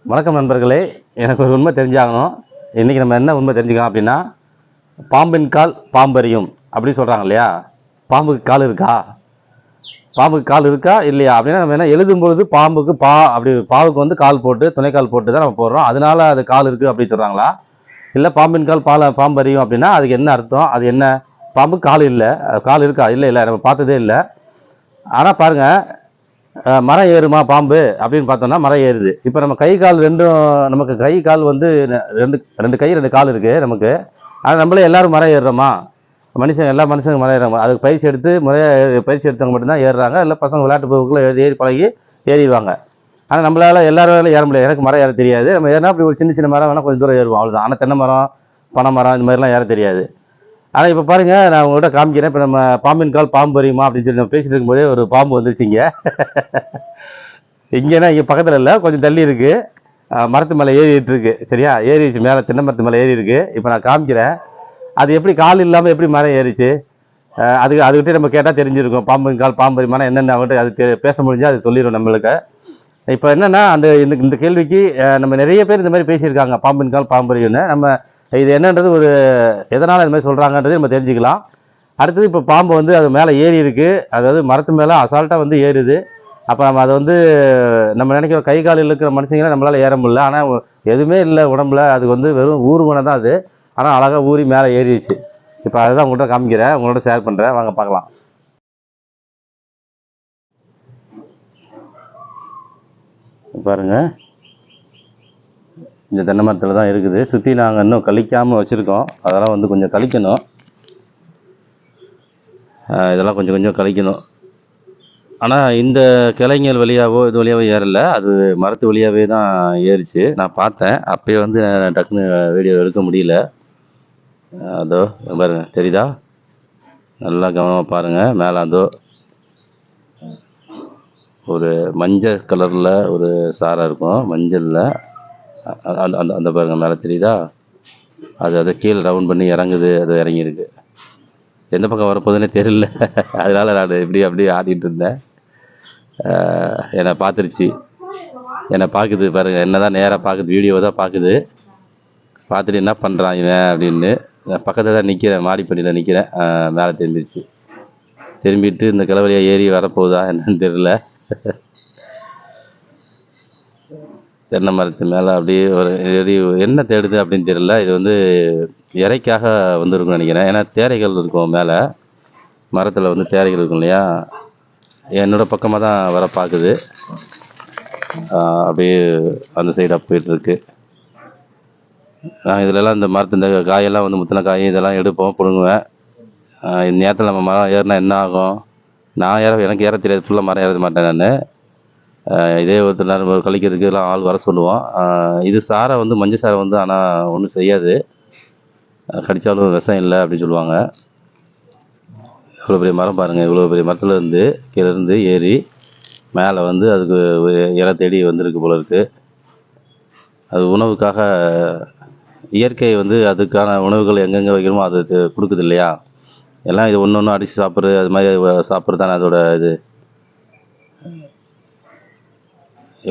வணக்கம் நண்பர்களே. எனக்கு ஒரு உண்மை தெரிஞ்சாகணும். இன்றைக்கி நம்ம என்ன உண்மை தெரிஞ்சுக்கலாம் அப்படின்னா, பாம்பின் கால் பாம்பறியும் அப்படி சொல்கிறாங்க இல்லையா? பாம்புக்கு கால் இருக்கா? பாம்புக்கு கால் இருக்கா இல்லையா அப்படின்னா, நம்ம என்ன எழுதும்பொழுது பாம்புக்கு அப்படி பாவுக்கு வந்து கால் போட்டு துணைக்கால் போட்டு தான் நம்ம போடுறோம். அதனால அது கால் இருக்குது அப்படி சொல்கிறாங்களா? இல்லை பாம்பின் கால் பாம்பறியும் அப்படின்னா அதுக்கு என்ன அர்த்தம்? அது என்ன? பாம்புக்கு கால் இல்லை, கால் இருக்கா? இல்லை நம்ம பார்த்ததே இல்லை. ஆனால் பாருங்கள், மரம் ஏறுமா பாம்பு அப்படின்னு பார்த்தோம்னா மரம் ஏறுது. இப்போ நம்ம கை கால் ரெண்டும், நமக்கு கை கால் வந்து ரெண்டு ரெண்டு கை ரெண்டு கால் இருக்குது நமக்கு. ஆனால் நம்மளே எல்லாரும் மரம் ஏறுறோமா? எல்லா மனுஷங்க மரம் ஏறுறாங்க. அதுக்கு பயிற்சி எடுத்தவங்க மட்டும்தான் ஏறுறாங்க. இல்லை பசங்க விளையாட்டு போக்குள்ள ஏறி பழகி ஏறிடுவாங்க. ஆனால் நம்மளால எல்லாரும் ஏற முடியாது. எனக்கு மரம் ஏற தெரியாது. நம்ம ஏறினா அப்படி ஒரு சின்ன சின்ன மரம் வேணால் கொஞ்சம் தூரம் ஏறுவோம், அவ்வளோதான். ஆனால் தென்னை மரம், பனை மரம் இந்த மாதிரிலாம் ஏற தெரியாது. ஆனால் இப்போ பாருங்கள், நான் உங்கள்கிட்ட காமிக்கிறேன். இப்போ நம்ம பாம்பின் கால் பாம்பு அறியுமா அப்படின்னு சொல்லி நம்ம பேசிட்டு இருக்கும்போதே ஒரு பாம்பு வந்துருச்சுங்க. இங்கேனா இங்கே பக்கத்தில் இல்லை, கொஞ்சம் தள்ளி இருக்குது. மரத்து மேலே ஏறிட்டு இருக்கு. சரியா? ஏறிச்சு மேலே, தென்னை மரத்து மேலே ஏறி இருக்கு. இப்போ நான் காமிக்கிறேன். அது எப்படி கால் இல்லாமல் எப்படி மரம் ஏறிச்சு? அதுக்கிட்டே நம்ம கேட்டால் தெரிஞ்சிருக்கும். பாம்பின் கால் பாம்பு அறியுமானா என்னென்ன அவங்ககிட்ட அது பேச முடிஞ்சால் அது சொல்லிடும் நம்மளுக்கு. இப்போ என்னென்னா, இந்த கேள்விக்கு நம்ம நிறைய பேர் இந்த மாதிரி பேசியிருக்காங்க, பாம்பின் கால் பாம்பு அறியும்னு. நம்ம இது என்னன்றது, ஒரு எதனால் இது மாதிரி சொல்கிறாங்கன்றது நம்ம தெரிஞ்சுக்கலாம். அடுத்தது, இப்போ பாம்பு வந்து அது மேலே ஏறி இருக்குது. அதாவது மரத்து மேலே அசால்ட்டாக வந்து ஏறுது. அப்போ நம்ம அதை வந்து நம்ம நினைக்கிற கை காலில் இருக்கிற மனுஷங்களை நம்மளால் ஏற முடியல. ஆனால் எதுவுமே இல்லை உடம்புல, அது வந்து வெறும் ஊர்வனை தான் அது. ஆனால் அழகாக ஊறி மேலே ஏறிடுச்சு. இப்போ அதுதான் உங்கள்கிட்ட காமிக்கிறேன், உங்களோட ஷேர் பண்ணுறேன். வாங்க பார்க்கலாம். பாருங்கள், இந்த தென்னை மரத்தில் தான் இருக்குது. சுற்றி நாங்கள் இன்னும் கழிக்காமல் வச்சுருக்கோம். அதெல்லாம் வந்து கொஞ்சம் கழிக்கணும். இதெல்லாம் கொஞ்சம் கொஞ்சம் கழிக்கணும். ஆனால் இந்த கிளைங்கள் வழியாவோ இது வழியாவோ ஏறலை, அது மரத்து வழியாகவே தான் ஏறிச்சு. நான் பார்த்தேன். அப்போயே வந்து டக்குன்னு வீடியோ எடுக்க முடியல. அதோ பாருங்க, தெரியுதா? நல்லா கவனமாக பாருங்கள். மேலே அதோ ஒரு மஞ்சள் கலரில் ஒரு சாரை இருக்கும், மஞ்சளில். அந்த அந்த அந்த பாருங்க, மேலே தெரியுதா? அது கீழே ரவுண்ட் பண்ணி இறங்குது. அது இறங்கியிருக்கு. எந்த பக்கம் வரப்போகுதுன்னே தெரியல. அதனால் நான் இப்படி அப்படியே ஆடிட்டு இருந்தேன். என்னை பார்த்துருச்சு, என்னை பார்க்குது பாருங்கள். என்ன தான் நேராக பார்க்குது, வீடியோவை தான் பார்க்குது. பார்த்துட்டு என்ன பண்ணுறான் இவன் அப்படின்னு. நான் பக்கத்தில் தான் நிற்கிறேன், மாடிப்படியில் நிற்கிறேன். மேலே திரும்பிடுச்சு. திரும்பிட்டு இந்த கிளவழியாக ஏறி வரப்போகுதா என்னன்னு தெரியல. தென்னை மரத்து மேலே அப்படியே ஒரு ஏறி என்ன தேடுது அப்படின்னு தெரியல. இது வந்து இறைக்காக வந்துருக்குன்னு நினைக்கிறேன். ஏன்னா தேரைகள் இருக்கும் மேலே, மரத்தில் வந்து தேரைகள் இருக்கும் இல்லையா? என்னோட பக்கமாக தான் வர பார்க்குது. அப்படியே அந்த சைடாக போயிட்டுருக்கு. நான் இதிலெல்லாம் இந்த மரத்து இந்த காயெல்லாம் வந்து முத்தின காய் இதெல்லாம் எடுப்போம், பிடுங்குவேன். நேரத்தில் நம்ம மரம் ஏறினா என்ன ஆகும்? எனக்கு ஏற தெரியாது, ஃபுல்லாக மரம் ஏற மாட்டேன் நான். இதே ஒருத்தர் நம்ம கழிக்கிறதுக்கு எல்லாம் ஆள் வர சொல்லுவோம். இது சாரை வந்து மஞ்சள் சாரை வந்து ஆனால் ஒன்றும் செய்யாது, கடித்தாலும் விஷம் இல்லை அப்படின்னு சொல்லுவாங்க. இவ்வளோ பெரிய மரம் பாருங்கள். இவ்வளோ பெரிய மரத்தில் இருந்து கீழேருந்து ஏறி மேலே வந்து அதுக்கு இலை தேடி வந்திருக்கு போல இருக்குது. அது உணவுக்காக, இயற்கை வந்து அதுக்கான உணவுகள் எங்கெங்கே வைக்கணுமோ அது கொடுக்குது இல்லையா? எல்லாம் இது ஒன்று ஒன்று அடித்து சாப்பிட்றது, அது மாதிரி சாப்பிட்றது தானே அதோட இது.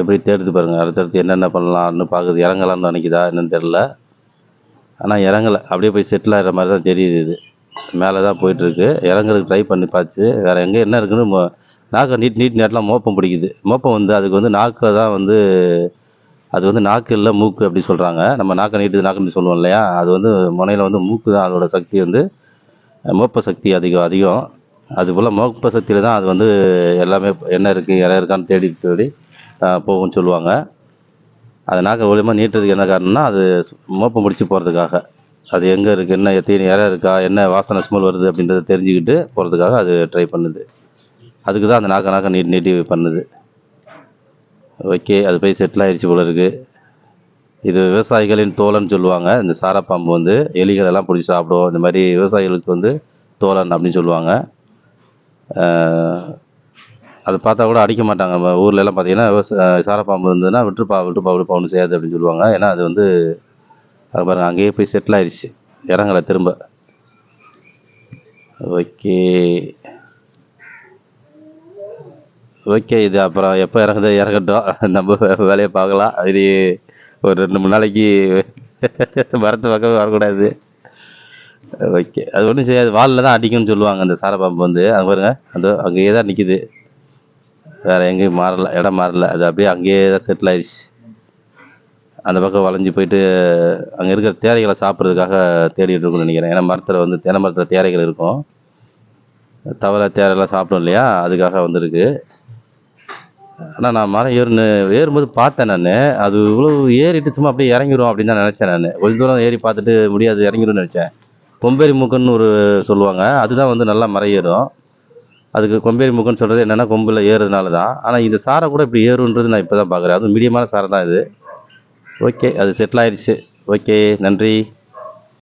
எப்படி தேடுது பாருங்கள். அடுத்தடுத்து என்னென்ன பண்ணலாம்னு பார்க்குது. இறங்கலாம்னு நினைக்குதா என்னன்னு தெரில. ஆனால் இறங்கலை, அப்படியே போய் செட்டில் ஆகிற மாதிரி தான் தெரியுது. இது மேலே தான் போயிட்டுருக்கு. இறங்குறதுக்கு ட்ரை பண்ணி பார்த்து வேறு எங்கே என்ன இருக்குன்னு நாக்கை நேட்டெலாம் மோப்பம் பிடிக்குது. மோப்பம் வந்து அதுக்கு வந்து நாக்கில் தான் வந்து, அது வந்து நாக்கு இல்லை மூக்கு அப்படி சொல்கிறாங்க. நம்ம நாக்கை நாக்குன்னு சொல்லுவோம் இல்லையா? அது வந்து முனையில் வந்து மூக்கு தான், அதோட சக்தி வந்து மோப்ப சக்தி அதிகம். அதுபோல் மோப்ப சக்தியில் தான் அது வந்து எல்லாமே என்ன இருக்குது இறை இருக்கான்னு தேடி போகும்னு சொல்லுவாங்க. அது நாக்கை மூலியமாக நீட்டுறதுக்கு என்ன காரணம்னா, அது மோப்பம் பிடிச்சி போகிறதுக்காக. அது எங்கே இருக்குது, என்ன எத்தனை இறை இருக்கா, என்ன வாசனை ஸ்மெல் வருது அப்படின்றத தெரிஞ்சுக்கிட்டு போகிறதுக்காக அது ட்ரை பண்ணுது. அதுக்கு தான் அந்த நாக்கை நீட்டி பண்ணுது. ஓகே, அது போய் செட்டில் ஆகிடுச்சு போல இருக்குது. இது விவசாயிகளின் தோழன் சொல்லுவாங்க. இந்த சாரப்பாம்பு வந்து எலிகளெல்லாம் பிடிச்சி சாப்பிடும். இந்த மாதிரி விவசாயிகளுக்கு வந்து தோழன் அப்படின்னு சொல்லுவாங்க. அதை பார்த்தா கூட அடிக்க மாட்டாங்க. நம்ம ஊர்லெலாம் பார்த்தீங்கன்னா சாரப்பாம்பு இருந்ததுன்னா விட்டுப்பா ஒன்றும் செய்யாது அப்படின்னு சொல்லுவாங்க. ஏன்னா அது வந்து அது பாருங்கள், அங்கேயே போய் செட்டில் ஆயிடுச்சு, இறங்கலை திரும்ப. Okay, okay. இது அப்புறம் எப்போ இறங்குதோ இறங்கட்டும். நம்ம வேலையை பார்க்கலாம். இது ஒரு 2, 3 நாளைக்கு மரத்து பக்கம் வரக்கூடாது. ஓகே. அது ஒண்ணும் செய்யாது. வால்ல தான் அடிக்கும்னு சொல்லுவாங்க அந்த சாரப்பாம்பு வந்து. அங்க பாருங்க. அதோ அங்கேயே தான் நிக்குது. வேற எங்கேயும் மாறல. இடம் மாறல. அது அப்படியே அங்கேயே தான் செட்டில் ஆயிடுச்சு. அந்த பக்கம் வளைஞ்சு போயிட்டு அங்க இருக்கிற தேரைகளை சாப்பிட்றதுக்காக தேடிட்டு இருக்கும்னு நினைக்கிறேன். ஏன்னா மரத்துல வந்து தென்னை மரத்துல தேரைகள் இருக்கும். தவளை, தேரைலாம் சாப்பிடும் இல்லையா? அதுக்காக வந்திருக்கு. ஆனா நான் மரம் ஏறும்போது பார்த்தேன் நானு. அது இவ்வளவு ஏறிட்டு சும்மா அப்படியே இறங்கிரும் அப்படின்னு தான் நினைச்சேன் நானு. கொஞ்ச தூரம் ஏறி பார்த்துட்டு முடியாது இறங்கிரும்னு நினைச்சேன். கொம்பேரி மூக்குன்னு ஒரு சொல்லுவாங்க. அதுதான் வந்து நல்லா மரம் ஏறும். அதுக்கு கொம்பேரி மூக்குன்னு சொல்றது என்னன்னா கொம்புல ஏறுறதுனால தான். ஆனா இந்த சாரை கூட இப்படி ஏறுன்றது நான் இப்பதான் பார்க்குறேன். அதுவும் மீடியமான சாரை தான் இது. ஓகே. அது செட்டில் ஆயிடுச்சு. ஓகே. நன்றி.